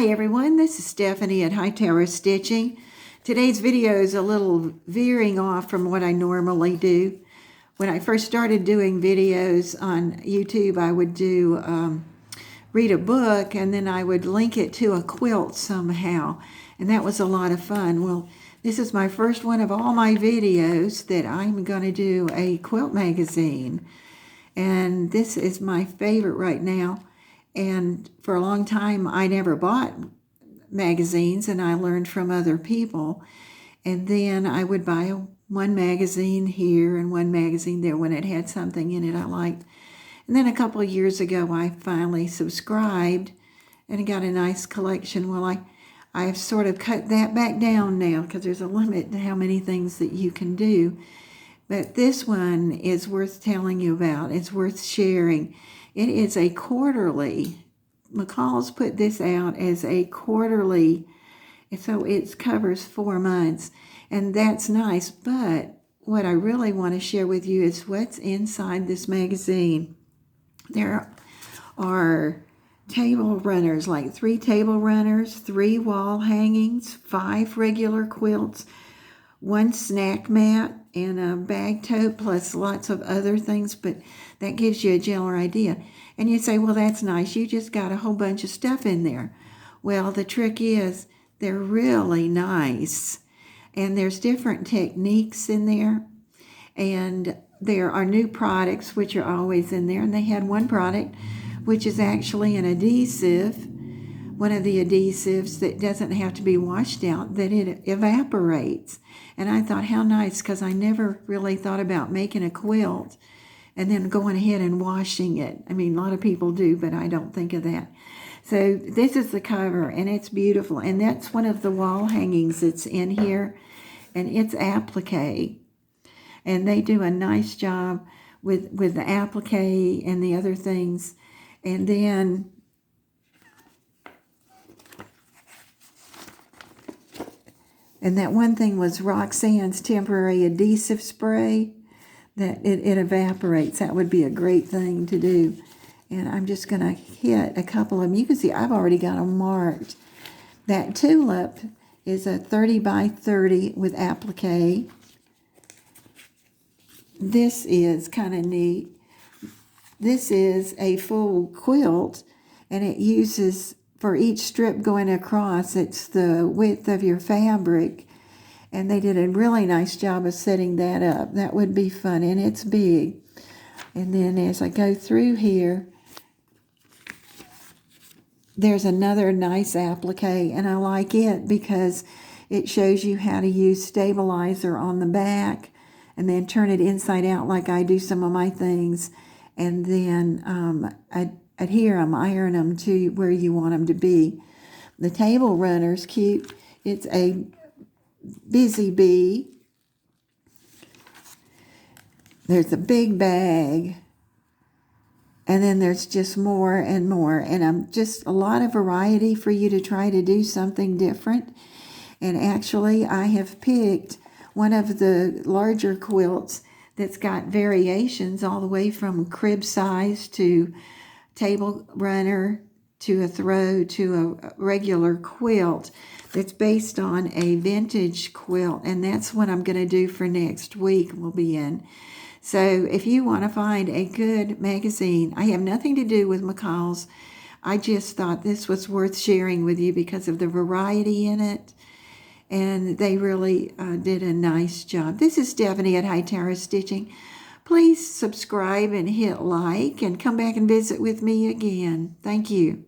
Hi everyone, this is Stephanie at Hightower Stitching. Today's video is a little veering off from what I normally do. When I first started doing videos on YouTube, I would read a book and then I would link it to a quilt somehow, and that was a lot of fun. Well, this is my first one of all my videos that I'm going to do a quilt magazine, and this is my favorite right now. And for a long time, I never bought magazines, and I learned from other people. And then I would buy one magazine here and one magazine there when it had something in it I liked. And then a couple of years ago, I finally subscribed and I got a nice collection. Well, I've sort of cut that back down now because there's a limit to how many things that you can do. But this one is worth telling you about. It's worth sharing. It is a quarterly. McCall's put this out as a quarterly, so it covers 4 months, and that's nice. But what I really want to share with you is what's inside this magazine. There are table runners, like 3 table runners, 3 wall hangings, 5 regular quilts, 1 snack mat, and a bag tote, plus lots of other things, but that gives you a general idea. And you say, well, that's nice. You just got a whole bunch of stuff in there. Well, the trick is they're really nice. And there's different techniques in there. And there are new products, which are always in there. And they had one product, which is actually an adhesive, one of the adhesives that doesn't have to be washed out, that it evaporates. And I thought, how nice, because I never really thought about making a quilt and then going ahead and washing it. I mean, a lot of people do, but I don't think of that. So this is the cover, and it's beautiful. And that's one of the wall hangings that's in here, and it's applique. And they do a nice job with the applique and the other things. And then that one thing was Roxanne's temporary adhesive spray, that it evaporates. That would be a great thing to do. And I'm just going to hit a couple of them. You can see I've already got them marked. That tulip is a 30 by 30 with applique. This is kind of neat. This is a full quilt, and it uses, for each strip going across, it's the width of your fabric. And they did a really nice job of setting that up. That would be fun, and it's big. And then as I go through here, there's another nice applique, and I like it because it shows you how to use stabilizer on the back and then turn it inside out like I do some of my things, and then adhere them, iron them to where you want them to be. The table runner's cute. It's a Busy Bee. There's a big bag, and then there's just more and more, and I'm just a lot of variety for you to try to do something different. And actually I have picked one of the larger quilts that's got variations all the way from crib size to table runner to a throw to a regular quilt that's based on a vintage quilt, and that's what I'm going to do for next week. We'll be in. So if you want to find a good magazine, I have nothing to do with McCall's. I just thought this was worth sharing with you because of the variety in it, and they really did a nice job. This is Stephanie at Hightower Stitching. Please subscribe and hit like, and come back and visit with me again. Thank you.